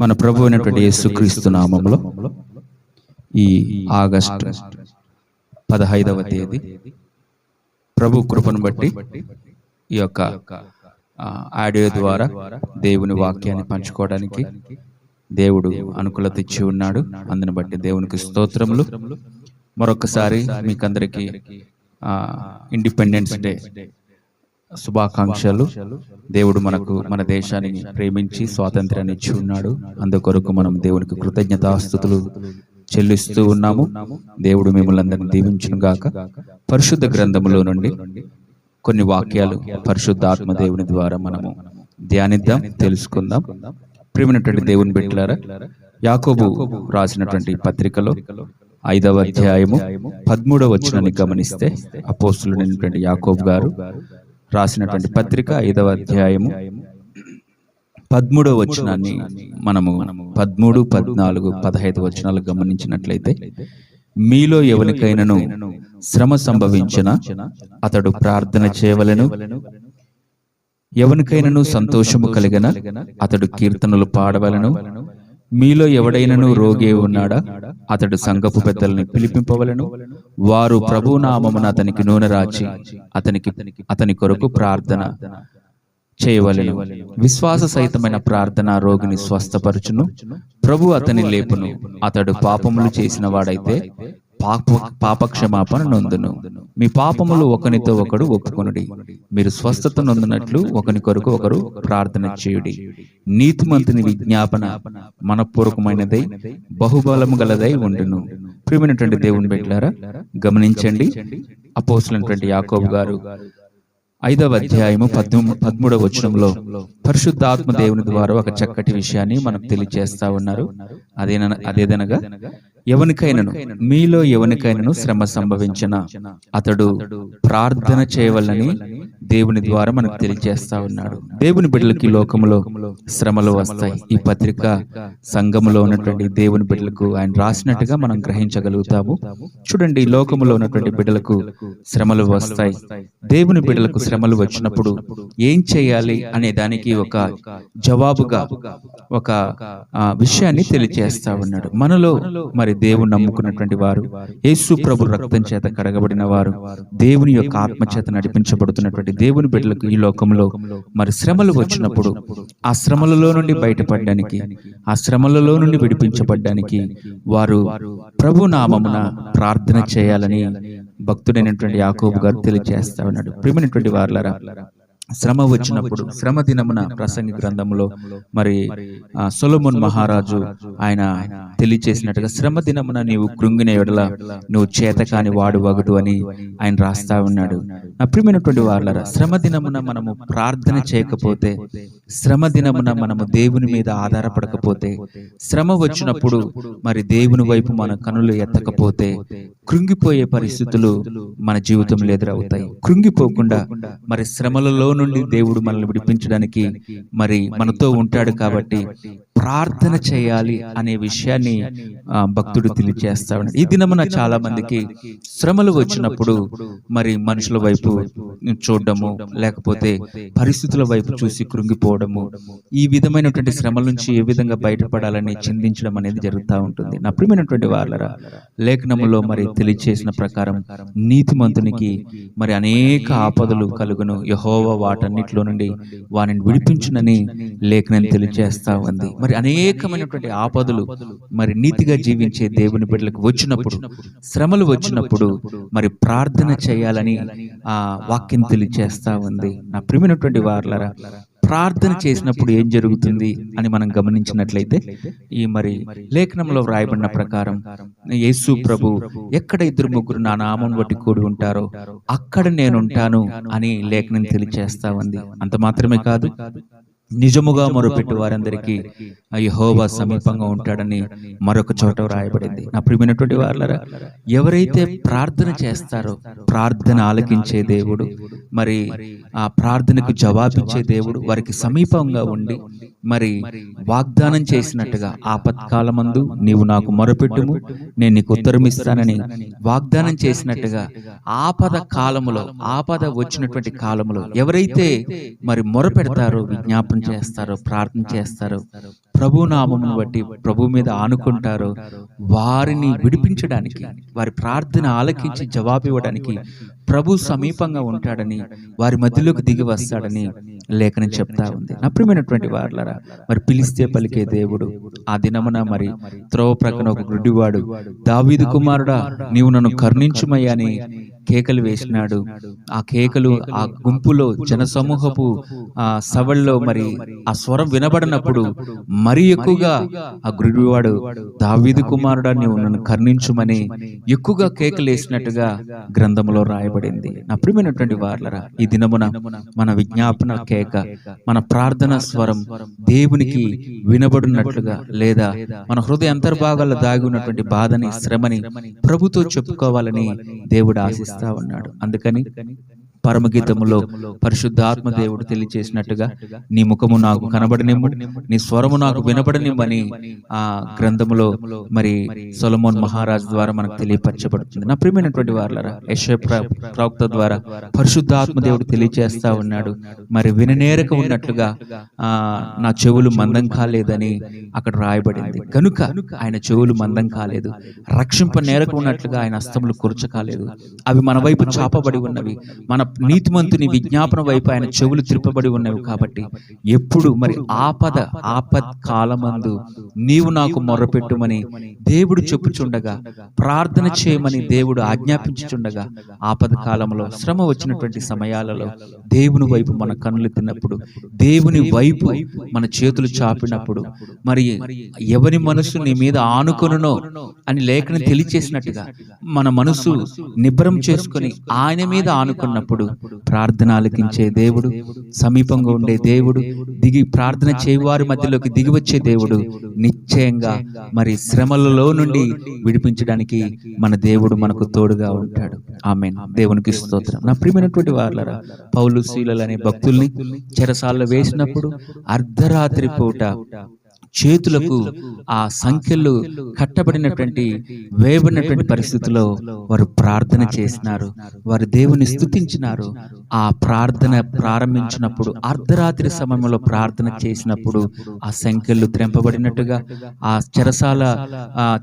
మన ప్రభు అయినటువంటి యేసుక్రీస్తు నామములో ఈ ఆగస్టు 15వ తేదీ ప్రభు కృపను బట్టి ఈ యొక్క ఆడియో ద్వారా దేవుని వాక్యాన్ని పంచుకోవడానికి దేవుడు అనుకూలత ఇచ్చి ఉన్నాడు. అందుని బట్టి దేవునికి స్తోత్రములు. మరొకసారి మీకందరికీ ఇండిపెండెన్స్ డే శుభాకాంక్షలు. దేవుడు మన దేశాన్ని ప్రేమించి స్వాతంత్ర్యాన్ని ఇచ్చి ఉన్నాడు. అందుకొరకు మనం దేవునికి కృతజ్ఞతాస్తుతులు చెల్లిస్తూ ఉన్నాము. దేవుడు మిమ్మల్ని అందరినీ దీవించును గాక. పరిశుద్ధ గ్రంథములో నుండి కొన్ని వాక్యాలు పరిశుద్ధాత్మ దేవుని ద్వారా మనము ధ్యానిద్దాం, తెలుసుకుందాం. ప్రియమైనటువంటి దేవుని బిడ్డలారా, యాకోబు రాసినటువంటి పత్రికలో 5వ అధ్యాయము 13వ వచనాన్ని గమనిస్తే, అపోస్తలుడైనటువంటి యాకోబు గారు రాసినటువంటి పత్రిక 5వ అధ్యాయము 13వ వచనాన్ని మనము 13, 14, 15 వచనాలు గమనించినట్లయితే, మీలో ఎవరికైనాను శ్రమ సంభవించిన అతడు ప్రార్థన చేయవలెను, ఎవరికైనాను సంతోషము కలిగిన అతడు కీర్తనలు పాడవలను, మీలో ఎవడైనను రోగి ఉన్నాడా అతడు సంఘపు పెద్దలను పిలిపింపవలను, వారు ప్రభునామమున అతనికి నూనె రాచి అతని కొరకు ప్రార్థన చేయవలెను. విశ్వాస సహితమైన ప్రార్థన రోగిని స్వస్థపరచును, ప్రభు అతని లేపును. అతడు పాపములు చేసిన వాడైతే పాపక్షమాపణ నొందును. మీ పాపములు ఒకనితో ఒకడు ఒప్పుకొనుడి, మీరు స్వస్థత నొందినట్లు ఒకని కొరకు ఒకరు ప్రార్థన చేయుడి. నీతిమంతుని విజ్ఞాపన మనపూర్వకమైనదై బహుబలము గలదై ఉండును. ప్రియమైనటువంటి దేవుని బిడ్డలారా, గమనించండి. అపోస్తలుడైనటువంటి యాకోబు గారు 5వ అధ్యాయము 13వ వచనంలో పరిశుద్ధాత్మ దేవుని ద్వారా ఒక చక్కటి విషయాన్ని మనకు తెలియజేస్తా ఉన్నారు. అదేదనగా, మీలో ఎవరికైనాను శ్రమ సంభవించిన అతడు ప్రార్థన చేయవలని దేవుని ద్వారా మనకు తెలియజేస్తా ఉన్నాడు. దేవుని బిడ్డలకి లోకములో శ్రమలు వస్తాయి. ఈ పత్రిక సంఘములో ఉన్నటువంటి దేవుని బిడ్డలకు ఆయన రాసినట్టుగా మనం గ్రహించగలుగుతాము. చూడండి, లోకములో ఉన్నటువంటి బిడ్డలకు శ్రమలు వస్తాయి. దేవుని బిడ్డలకు శ్రమలు వచ్చినప్పుడు ఏం చేయాలి అనే దానికి ఒక జవాబుగా ఒక విషయాన్ని తెలియజేస్తా ఉన్నాడు. మనలో మరి దేవుని నమ్ముకున్నటువంటి వారు, యేసు ప్రభు రక్తం చేత కడగబడిన వారు, దేవుని యొక్క ఆత్మ చేత నడిపించబడుతున్నటువంటి దేవుని బిడ్డలకు ఈ లోకంలో మరి శ్రమలు వచ్చినప్పుడు ఆ శ్రమలలో నుండి బయటపడడానికి, ఆ శ్రమలలో నుండి విడిపించబడ్డానికి వారు ప్రభు నామమున ప్రార్థన చేయాలని భక్తుడైనటువంటి యాకోబు గారు తెలియజేస్తా ఉన్నాడు. ప్రియమైనటువంటి వారలారా, శ్రమ వచ్చినప్పుడు, శ్రమ దినమున ప్రసంగి గ్రంథంలో మరి సొలొమోన్ మహారాజు ఆయన తెలియచేసినట్టుగా, శ్రమ దినమున నీవు కృంగిన ఎడల నువ్వు చేతకాని వాడు వగడు అని ఆయన రాస్తా ఉన్నాడు. నా ప్రియమైనటువంటి వారలారా, శ్రమ దినమున మనము ప్రార్థన చేయకపోతే, శ్రమ దినమున మనము దేవుని మీద ఆధారపడకపోతే, శ్రమ వచ్చినప్పుడు మరి దేవుని వైపు మన కనులు ఎత్తకపోతే కృంగిపోయే పరిస్థితులు మన జీవితంలో ఎదురవుతాయి. కృంగిపోకుండా మరి శ్రమలలో నుండి దేవుడు మనల్ని విడిపించడానికి మరి మనతో ఉంటాడు. కాబట్టి ప్రార్థన చేయాలి అనే విషయాన్ని భక్తుడు తెలియజేస్తా ఉన్నాడు. ఈ దినమున చాలా మందికి శ్రమలు వచ్చినప్పుడు మరి మనుషుల వైపు చూడడము, లేకపోతే పరిస్థితుల వైపు చూసి కృంగిపోవడము, ఈ విధమైనటువంటి శ్రమల నుంచి ఏ విధంగా బయటపడాలని చింతించడం అనేది జరుగుతూ ఉంటుంది. నా ప్రియమైనటువంటి వారలారా, లేఖనములో మరి తెలియజేసిన ప్రకారం నీతిమంతునికి మరి అనేక ఆపదలు కలుగును, యెహోవా వాటన్నిటిలో నుండి వానిని విడిపించునని లేఖనం తెలియజేస్తా ఉంది. మరి అనేకమైనటువంటి ఆపదలు మరి నీతిగా జీవించే దేవుని బిడ్డలకు వచ్చినప్పుడు, శ్రమలు వచ్చినప్పుడు మరి ప్రార్థన చేయాలని ఆ వాక్యం తెలియజేస్తా ఉంది. నా ప్రియమైనటువంటి వారలారా, ప్రార్థన చేసినప్పుడు ఏం జరుగుతుంది అని మనం గమనించినట్లయితే, ఈ మరి లేఖనంలో వ్రాయబడిన ప్రకారం యేసు ప్రభు ఎక్కడ 2-3 నా నామం బట్టి కూడి ఉంటారో అక్కడ నేనుంటాను అని లేఖనం తెలియజేస్తా ఉంది. అంత మాత్రమే కాదు, నిజముగా మొరపెట్టు వారందరికీ యెహోవా సమీపంగా ఉంటాడని మరొక చోట రాయబడింది. నా ప్రియమైనటువంటి వారలారా, ఎవరైతే ప్రార్థన చేస్తారో ప్రార్థన ఆలకించే దేవుడు, మరి ఆ ప్రార్థనకు జవాబిచ్చే దేవుడు వారికి సమీపంగా ఉండి మరి వాగ్దానం చేసినట్టుగా ఆపత్కాలమందు నీవు నాకు మొరపెట్టుము, నేను నీకు ఉత్తరమిస్తానని వాగ్దానం చేసినట్టుగా ఆపద కాలములో, ఆపద వచ్చినటువంటి కాలములో ఎవరైతే మరి మొరపెడతారో, విజ్ఞాపన చేస్తారో, ప్రార్థన చేస్తారో, ప్రభు నామమును బట్టి ప్రభు మీద ఆనుకుంటారో వారిని విడిపించడానికి, వారి ప్రార్థన ఆలకించి జవాబు ఇవ్వడానికి ప్రభు సమీపంగా ఉంటాడని, వారి మధ్యలోకి దిగి వస్తాడని లేఖనం చెప్తా ఉంది. నా ప్రియమైనటువంటి వారలారా, మరి పిలిస్తే పలికే దేవుడు ఆ దినమున మరి త్రోవ ప్రక్కన ఒక గుడ్డివాడు, దావీదు కుమారుడా నీవు నన్ను కరుణించుమయ్యా అని కేకలు వేసినాడు. ఆ కేకలు ఆ గుంపులో, జనసమూహపు ఆ సవల్లో మరి ఆ స్వరం వినబడినప్పుడు మరి ఎక్కువగా ఆ గుడ్డివాడు, దావీదు కుమారుడా నీవు నన్ను కరుణించుమని ఎక్కువగా కేకలు వేసినట్టుగా గ్రంథంలో రాయబడింది. నా ప్రియమైనటువంటి వారలారా, ఈ దినమున మన విజ్ఞాపన కేక, మన ప్రార్థన స్వరం దేవునికి వినబడినట్లుగా, లేదా మన హృదయ అంతర్భాగాల్లో దాగి ఉన్నటువంటి బాధని, శ్రమని ప్రభుతో చెప్పుకోవాలని దేవుడు ఆశిస్తా ఉన్నాడు. అందుకని పరమగీతములో పరిశుద్ధాత్మ దేవుడు తెలియచేసినట్టుగా నీ ముఖము నాకు కనబడనిమ్ము, నీ స్వరము నాకు వినబడనిమ్మని ఆ గ్రంథములో మరి సొలొమోన్ మహారాజు ద్వారా మనకు తెలియపరచబడుతుంది. నా ప్రియమైనటువంటి వారలారా, యెషయా ప్రవక్త ద్వారా పరిశుద్ధాత్మ దేవుడు తెలియచేస్తా ఉన్నాడు. మరి విననేరక ఉన్నట్లుగా నా చెవులు మందం కాలేదని అక్కడ రాయబడింది. కనుక ఆయన చెవులు మందం కాలేదు. రక్షింప నేరకు ఉన్నట్లుగా ఆయన హస్తములు కురచకాలేదు. అవి మన వైపు చాపబడి ఉన్నవి. మన నీతిమంతుని విజ్ఞాపన వైపు ఆయన చెవులు తిప్పబడి ఉన్నవి. కాబట్టి ఎప్పుడు మరి ఆపద్ కాలమందు నీవు నాకు మొర్రపెట్టుమని దేవుడు చెప్పుచుండగా, ప్రార్థన చేయమని దేవుడు ఆజ్ఞాపించుచుండగా, ఆపద కాలంలో, శ్రమ వచ్చినటువంటి సమయాలలో దేవుని వైపు మన కన్నులు తిన్నప్పుడు, దేవుని వైపు మన చేతులు చాపినప్పుడు, మరి ఎవరి మనసు నీ మీద ఆనుకొనునో అని లేఖనం తెలియచేసినట్టుగా మన మనసు నిబ్బరం చేసుకొని ఆయన మీద ఆనుకున్నప్పుడు ప్రార్థన ఆలకించే దేవుడు, సమీపంగా ఉండే దేవుడు, దిగి ప్రార్థన చేయవారి మధ్యలోకి దిగి వచ్చే దేవుడు నిశ్చయంగా మరి శ్రమలలో నుండి విడిపించడానికి మన దేవుడు మనకు తోడుగా ఉంటాడు. ఆమేన్. దేవునికి స్తోత్రం. నా ప్రియమైనటువంటి వారలారా, పౌలు శీలలు అనే భక్తుల్ని చెరసాల్లో వేసినప్పుడు అర్ధరాత్రి పూట చేతులకు ఆ సంఖ్యలు కట్టబడినటువంటి, వేయబడినటువంటి పరిస్థితుల్లో వారు ప్రార్థన చేసినారు, వారు దేవుని స్తుతించినారు. ఆ ప్రార్థన ప్రారంభించినప్పుడు, అర్ధరాత్రి సమయంలో ప్రార్థన చేసినప్పుడు ఆ సంఖ్యలు త్రెంపబడినట్టుగా, ఆ చెరసాల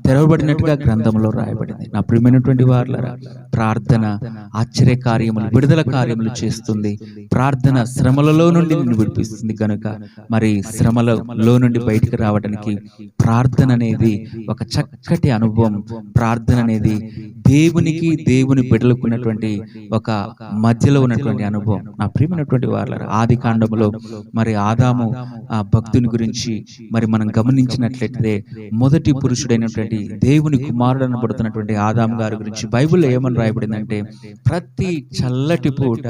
తెరవబడినట్టుగా గ్రంథంలో రాయబడింది. నా ప్రియమైనటువంటి వారలారా, ప్రార్థన ఆశ్చర్య కార్యములు, విడుదల కార్యములు చేస్తుంది. ప్రార్థన శ్రమలలో నుండి నిన్ను విడిపిస్తుంది. కనుక మరి శ్రమలలో నుండి బయటికి రావడానికి ప్రార్థన అనేది ఒక చక్కటి అనుభవం. ప్రార్థన అనేది దేవునికి, దేవుని బిడ్డలకున్నటువంటి ఒక మధ్యలో ఉన్నటువంటి అనుభవం. నా ప్రియమైనటువంటి వారలారా, ఆది కాండములో మరి ఆదాము ఆ భక్తుని గురించి మరి మనం గమనించినట్లయితే, మొదటి పురుషుడైనటువంటి దేవుని కుమారుడు అనబడుతున్నటువంటి ఆదాము గారి గురించి బైబిల్లో ఏమని రాయబడిందంటే, ప్రతి చల్లటి పూట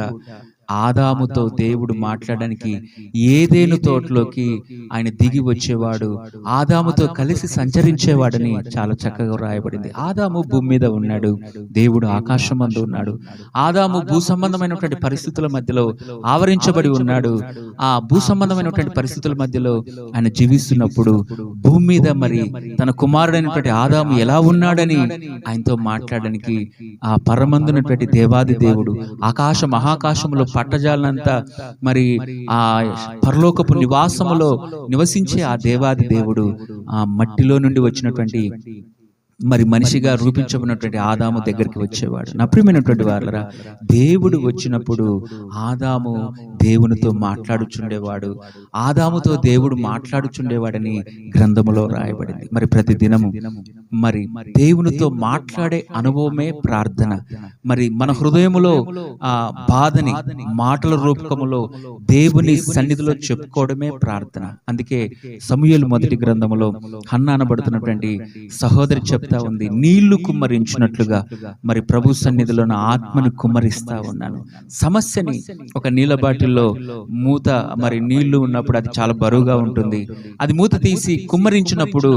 ఆదాముతో దేవుడు మాట్లాడడానికి ఏదేను తోటలోకి ఆయన దిగి వచ్చేవాడు, ఆదాముతో కలిసి సంచరించేవాడని చాలా చక్కగా రాయబడింది. ఆదాము భూమి మీద ఉన్నాడు, దేవుడు ఆకాశమందు ఉన్నాడు. ఆదాము భూ సంబంధమైనటువంటి పరిస్థితుల మధ్యలో ఆవరించబడి ఉన్నాడు. ఆ భూ సంబంధమైనటువంటి పరిస్థితుల మధ్యలో ఆయన జీవిస్తున్నప్పుడు భూమి మీద మరి తన కుమారుడైనటువంటి ఆదాము ఎలా ఉన్నాడని ఆయనతో మాట్లాడడానికి ఆ పరమందునటువంటి దేవాది దేవుడు ఆకాశ మహాకాశములో పట్టజాలనంతా మరి ఆ పరలోకపు నివాసములో నివసించే ఆ దేవాది దేవుడు ఆ మట్టిలో నుండి వచ్చినటువంటి మరి మనిషిగా రూపించబడినటువంటి ఆదాము దగ్గరికి వచ్చేవాడు. నా ప్రియమైనటువంటి వారలారా, దేవుడు వచ్చినప్పుడు ఆదాము దేవునితో మాట్లాడుచుండేవాడు, ఆదాముతో దేవుడు మాట్లాడుచుండేవాడని గ్రంథములో రాయబడింది. మరి ప్రతి దినము మరి దేవునితో మాట్లాడే అనుభవమే ప్రార్థన. మరి మన హృదయములో ఆ బాధని మాటల రూపకములో దేవుని సన్నిధిలో చెప్పుకోవడమే ప్రార్థన. అందుకే సమూయేలు మొదటి గ్రంథములో హన్నా అనబడుతున్నటువంటి సహోదరి చెప్తా చెప్తా ఉంది, నీళ్లు కుమ్మరించినట్లుగా మరి ప్రభు సన్నిధిలో నా ఆత్మని కుమ్మరిస్తా ఉన్నాను. సమస్యని ఒక నీళ్ళ బాటిల్లో మూత మరి నీళ్లు ఉన్నప్పుడు అది చాలా బరువుగా ఉంటుంది. అది మూత తీసి కుమ్మరించినప్పుడు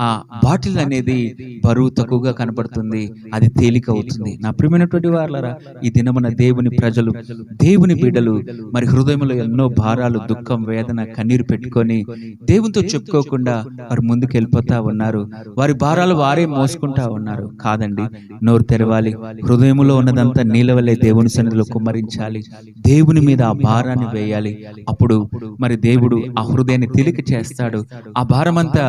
ఆ బాటిల్ అనేది బరువు తక్కువగా కనపడుతుంది, అది తేలిక అవుతుంది. నా ప్రియమైనటువంటి వారలారా, ఈ దినమున దేవుని ప్రజలు, దేవుని బిడ్డలు మరి హృదయంలో ఎన్నో భారాలు, దుఃఖం, వేదన, కన్నీరు పెట్టుకొని దేవునితో చెప్పుకోకుండా వారు ముందుకు వెళ్ళిపోతా ఉన్నారు. వారి భారాలు వారే మోసుకుంటా ఉన్నారు. కాదండి, నోరు తెరవాలి, హృదయంలో ఉన్నదంతా నీళ్ళ వల్లే దేవుని సన్నిధిలో కుమ్మరించాలి, దేవుని మీద ఆ భారాన్ని వేయాలి. అప్పుడు మరి దేవుడు ఆ హృదయాన్ని తేలిక చేస్తాడు. ఆ భారమంతా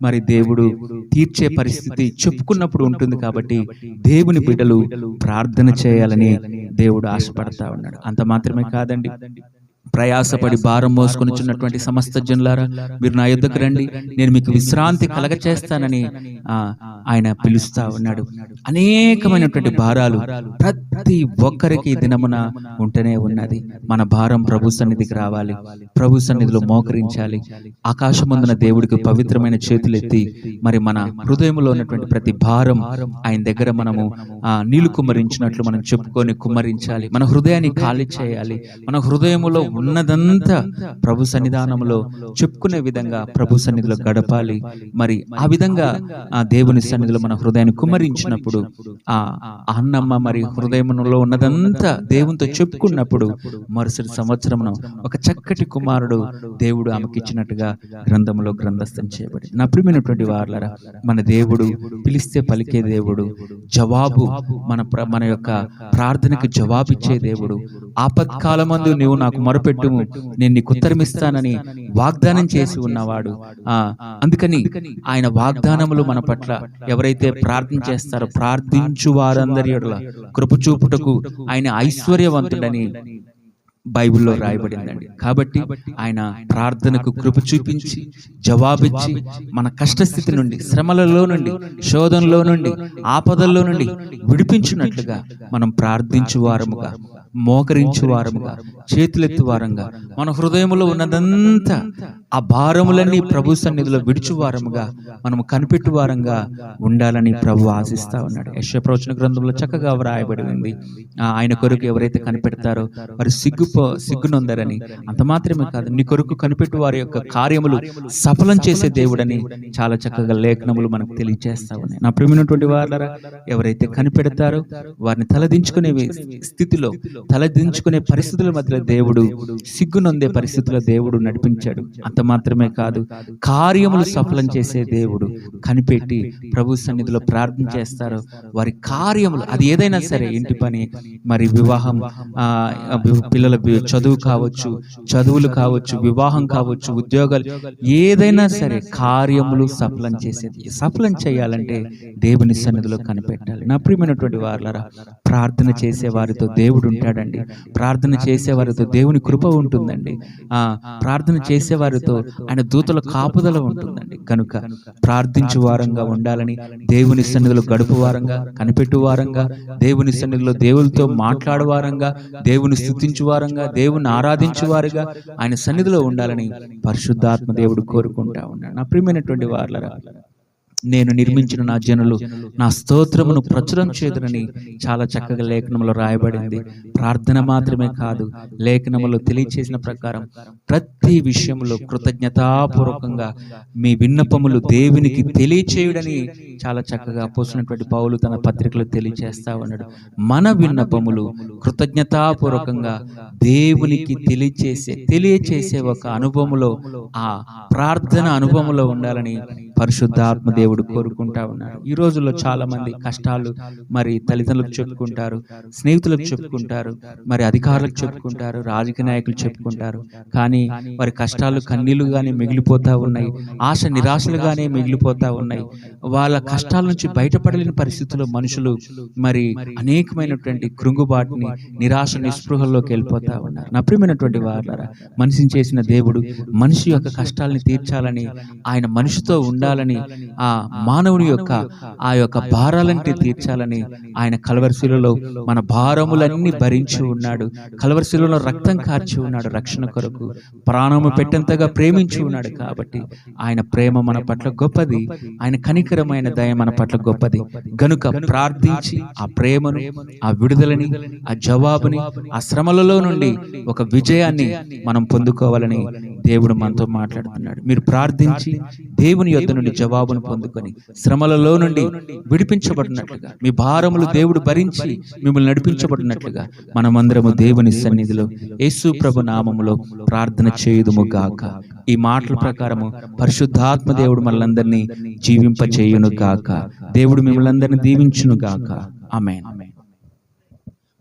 మరి దేవుడు తీర్చే పరిస్థితి చెప్పుకున్నప్పుడు ఉంటుంది. కాబట్టి దేవుని బిడ్డలు ప్రార్థన చేయాలని దేవుడు ఆశపడతా ఉన్నాడు. అంత మాత్రమే కాదండి, ప్రయాసపడి భారం మోసుకొనిచున్నటువంటి సమస్త జనులారా, మీరు నా యొద్దకు రండి, నేను మీకు విశ్రాంతి కలగ చేస్తానని ఆయన పిలుస్తా ఉన్నాడు. అనేకమైనటువంటి భారాలు ప్రతి ఒక్కరికి దినమున ఉంటూనే ఉన్నది. మన భారం ప్రభు సన్నిధికి రావాలి, ప్రభు సన్నిధిలో మోకరించాలి. ఆకాశమందున దేవుడికి పవిత్రమైన చేతులెత్తి మరి మన హృదయంలో ఉన్నటువంటి ప్రతి భారం ఆయన దగ్గర మనము నీళ్లు కుమ్మరించినట్లు మనం చెప్పుకొని కుమ్మరించాలి. మన హృదయాన్ని ఖాళీ చేయాలి. మన హృదయములో ఉన్నదంతా ప్రభు సన్నిధానంలో చెప్పుకునే విధంగా ప్రభు సన్నిధిలో గడపాలి. మరి ఆ విధంగా ఆ దేవుని సన్నిధిలో మన హృదయాన్ని కుమ్మరించినప్పుడు ఆ అన్నమ్మ మరి హృదయంలో ఉన్నదంతా దేవునితో చెప్పుకున్నప్పుడు మరుసటి సంవత్సరం ఒక చక్కటి కుమారుడు దేవుడు ఆమెకి ఇచ్చినట్టుగా గ్రంథంలో గ్రంథస్థం చేయబడి. నా ప్రియమైనటువంటి వారలారా, మన దేవుడు పిలిస్తే పలికే దేవుడు, జవాబు మన యొక్క ప్రార్థనకు జవాబిచ్చే దేవుడు. ఆపత్కాలమందు నీవు నాకు మొరపెట్టుము, నేను నీకు ఉత్తరమిస్తానని వాగ్దానం చేసి ఉన్నవాడు. అందుకని ఆయన వాగ్దానములు మన పట్ల ఎవరైతే ప్రార్థన చేస్తారో, ప్రార్థించు వారందరి యెడల కృప చూపుటకు ఆయన ఐశ్వర్యవంతుడని బైబిల్లో రాయబడిందండి. కాబట్టి ఆయన ప్రార్థనకు కృప చూపించి జవాబిచ్చి మన కష్టస్థితి నుండి, శ్రమలలో నుండి, శోధనలో నుండి, ఆపదల్లో నుండి విడిపించినట్లుగా మనం ప్రార్థించు వారముగా, మోకరించు వారముగా, చేతులెత్తు వారంగా, మన హృదయంలో ఉన్నదంతా ఆ భారములన్నీ ప్రభు సన్నిధిలో విడుచు వారముగా, మనము కనిపెట్టు వారంగా ఉండాలని ప్రభు ఆశిస్తా ఉన్నాడు. యెషయా ప్రవచన గ్రంథంలో చక్కగా వ్రాయబడి ఉంది, ఆయన కొరకు ఎవరైతే కనిపెడతారో వారు సిగ్గునొందరని. అంత మాత్రమే కాదు, నీ కొరకు కనిపెట్టు వారి యొక్క కార్యములు సఫలం చేసే దేవుడని చాలా చక్కగా లేఖనములు మనకు తెలియజేస్తా ఉన్నాయి. నా ప్రియమైనటువంటి వారలారా, ఎవరైతే కనిపెడతారో వారిని తలదించుకునే స్థితిలో, తలదించుకునే పరిస్థితుల మధ్యలో దేవుడు, సిగ్గునొందే పరిస్థితుల్లో దేవుడు నడిపించాడు. అంత మాత్రమే కాదు, కార్యములు సఫలం చేసే దేవుడు. కనిపెట్టి ప్రభు సన్నిధిలో ప్రార్థన చేస్తారో వారి కార్యములు, అది ఏదైనా సరే, ఇంటి పని, మరి వివాహం, పిల్లల చదువులు కావచ్చు, వివాహం కావచ్చు, ఉద్యోగాలు, ఏదైనా సరే కార్యములు సఫలం చేసేది. సఫలం చేయాలంటే దేవుని సన్నిధిలో కనిపెట్టాలి. నా ప్రియమైనటువంటి వారలారా, ప్రార్థన చేసే వారితో దేవుడు ఉంటాడండి. ప్రార్థన చేసే వారితో దేవుని కృప ఉంటుందండి. ప్రార్థన చేసే వారితో ఆయన దూతల కాపుదల ఉంటుందండి. కనుక ప్రార్థించు వారంగా ఉండాలని, దేవుని సన్నిధిలో గడుపు వారంగా, కనిపెట్టు వారంగా, దేవుని సన్నిధిలో దేవునితో మాట్లాడు వారంగా, దేవుని స్తుతించు వారంగా, దేవుని ఆరాధించు వారుగా ఆయన సన్నిధిలో ఉండాలని పరిశుద్ధాత్మ దేవుడు కోరుకుంటా ఉన్నాడు. నా ప్రియమైనటువంటి వారలారా, నేను నిర్మించిన నా జనులు నా స్తోత్రమును ప్రచురం చేదురని చాలా చక్కగా లేఖనములో రాయబడింది. ప్రార్థన మాత్రమే కాదు, లేఖనములో తెలియచేసిన ప్రకారం ప్రతి విషయంలో కృతజ్ఞతాపూర్వకంగా మీ విన్నపములు దేవునికి తెలియచేయుడని చాలా చక్కగా అపోస్తులైనటువంటి పౌలు తన పత్రికలో తెలియచేస్తా ఉన్నాడు. మన విన్నపములు కృతజ్ఞతాపూర్వకంగా దేవునికి తెలియచేసే ఒక అనుభవములో, ఆ ప్రార్థన అనుభవంలో ఉండాలని పరిశుద్ధాత్మ దేవుడు కోరుకుంటా ఉన్నారు. ఈ రోజుల్లో చాలా మంది కష్టాలు మరి తల్లిదండ్రులకు చెప్పుకుంటారు, స్నేహితులకు చెప్పుకుంటారు, మరి అధికారులకు చెప్పుకుంటారు, రాజకీయ నాయకులు చెప్పుకుంటారు. కానీ వారి కష్టాలు కన్నీళ్లుగానే మిగిలిపోతా ఉన్నాయి, ఆశ నిరాశలుగానే మిగిలిపోతా ఉన్నాయి. వాళ్ళ కష్టాల నుంచి బయటపడలేని పరిస్థితుల్లో మనుషులు మరి అనేకమైనటువంటి కృంగుబాటుని, నిరాశ, నిస్పృహల్లోకి వెళ్ళిపోతా ఉన్నారు. నా ప్రియమైనటువంటి వారలారా, మనిషిని చేసిన దేవుడు మనిషి యొక్క కష్టాలని తీర్చాలని, ఆయన మనిషితో ఉండాలని ఉండాలని, ఆ మానవుని యొక్క ఆ యొక్క భారాలంటే తీర్చాలని ఆయన కల్వరి శిలువలో మన భారములన్నీ భరించి ఉన్నాడు. కల్వరి శిలువలో రక్తం కార్చి ఉన్నాడు, రక్షణ కొరకు ప్రాణము పెట్టేంతగా ప్రేమించి ఉన్నాడు. కాబట్టి ఆయన ప్రేమ మన పట్ల గొప్పది, ఆయన కనికరమైన దయ మన పట్ల గొప్పది. గనుక ప్రార్థించి ఆ ప్రేమను, ఆ విడుదలని, ఆ జవాబుని, ఆ శ్రమలలో నుండి ఒక విజయాన్ని మనం పొందుకోవాలని దేవుడు మనతో మాట్లాడుతున్నాడు. మీరు ప్రార్థించి దేవుని యొద్ద నుండి జవాబును పొందుకొని శ్రమలలో నుండి విడిపించబడినట్లుగా, మీ భారములు దేవుడు భరించి మిమ్మల్ని నడిపించబడినట్లుగా మనమందరము దేవుని సన్నిధిలో యేసు ప్రభు నామములో ప్రార్థన చేయుదుము గాక. ఈ మాటల ప్రకారము పరిశుద్ధాత్మ దేవుడు మనలందరినీ జీవింప చేయును గాక. దేవుడు మిమ్మల్ని అందరినీ దీవించును గాక. ఆమేన్.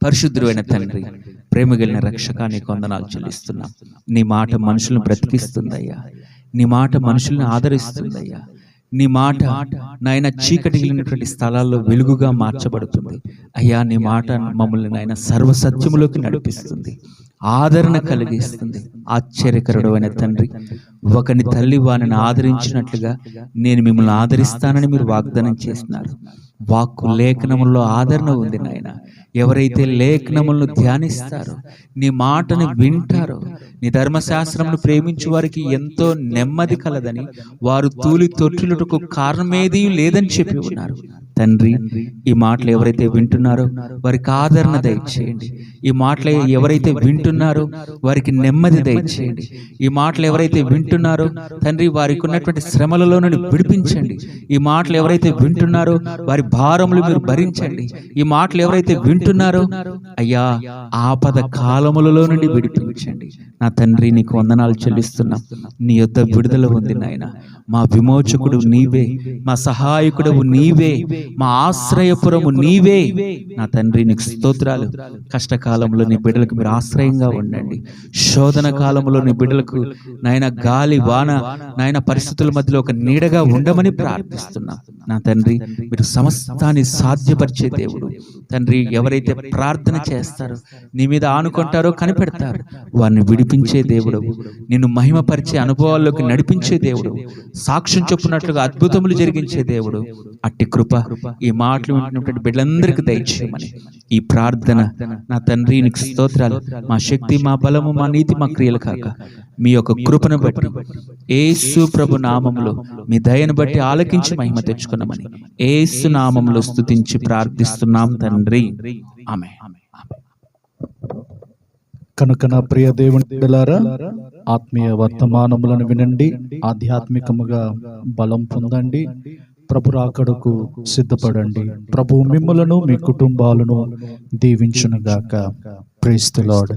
పరిశుద్ధుడైన తండ్రి, ప్రేమ కలిగిన రక్షక, నీకు వందనాలు చెల్లిస్తున్నాం. నీ మాట మనుషులను బ్రతికిస్తుందయ్యా, నీ మాట మనుషుల్ని ఆదరిస్తుందయ్యా. నీ మాట నాయన చీకటి కలిగినటువంటి స్థలాల్లో వెలుగుగా మార్చబడుతుంది అయ్యా. నీ మాట మమ్మల్ని నాయన సర్వసత్యములోకి నడిపిస్తుంది, ఆదరణ కలిగిస్తుంది. ఆశ్చర్యకరుడు అయిన తండ్రి, ఒకని తల్లి వారిని ఆదరించినట్లుగా నేను మిమ్మల్ని ఆదరిస్తానని మీరు వాగ్దానం చేస్తున్నారు. వాక్కు లేఖనముల్లో ఆదరణ ఉంది నాయన. ఎవరైతే లేఖనములను ధ్యానిస్తారో, నీ మాటను వింటారో, నీ ధర్మశాస్త్రమును ప్రేమించు వారికి ఎంతో నెమ్మది కలదని, వారు తూలి తొట్టులకు కారణమేదీ లేదని చెప్పి ఉన్నారు. తండ్రి, ఈ మాటలు ఎవరైతే వింటున్నారో వారికి ఆదరణ దయచేయండి. ఈ మాటలు ఎవరైతే వింటున్నారో వారికి నెమ్మది దయచేయండి. ఈ మాటలు ఎవరైతే వింటున్నారో తండ్రి, వారికి ఉన్నటువంటి శ్రమలలో నుండి విడిపించండి. ఈ మాటలు ఎవరైతే వింటున్నారో వారి భారములు మీరు భరించండి. ఈ మాటలు ఎవరైతే వింటున్నారో అయ్యా, ఆపద కాలములలో నుండి విడిపించండి. నా తండ్రి, నీకు వందనాలు చెల్లిస్తున్నా. నీ యొద్ద విడుదల ఉంది నాయన. మా విమోచకుడు నీవే, మా సహాయకుడవు నీవే, మా ఆశ్రయపురము నీవే. నా తండ్రి, నీకు స్తోత్రాలు. కష్టకాలంలో నీ బిడ్డలకు మీరు ఆశ్రయంగా ఉండండి. శోధన కాలంలో నీ బిడ్డలకు నాయన గాలి వాన నాయన పరిస్థితుల మధ్యలో ఒక నీడగా ఉండమని ప్రార్థిస్తున్నా. నా తండ్రి, మీరు సమస్తాన్ని సాధ్యపరిచే దేవుడు. తండ్రి, ఎవరైతే ప్రార్థన చేస్తారో, నీ మీద ఆనుకుంటారో, కనిపెడతారు, వారిని విడిపించే దేవుడు, నిన్ను మహిమపరిచే అనుభవాల్లోకి నడిపించే దేవుడు, సాక్ష్యం చెప్పున్నట్లుగా అద్భుతములు జరిగించే దేవుడు. అట్టి కృప ఈ మాటలు వింటున్నటువంటి బిడ్డలందరికీ దయచేయమని ఈ ప్రార్థన నా తండ్రి నీకు స్తోత్రాలు. మా శక్తి, మా బలము, మా నీతి, మా క్రియలు కాక మీ యొక్క కృపను బట్టి యేసు ప్రభు నామములో మీ దయను బట్టి ఆలకించి మహిమ తెచ్చుకున్నామని యేసు నామములో స్తుతించి ప్రార్థిస్తున్నాం తండ్రి. ఆమేన్. కనుక నా ప్రియ దేవుని బిడ్డలారా, ఆత్మీయ వర్తమానములను వినండి, ఆధ్యాత్మికముగా బలం పొందండి, ప్రభు రాకడకు సిద్ధపడండి. ప్రభు మిమ్ములను మీ కుటుంబాలను దీవించునుగాక. Praise the lord.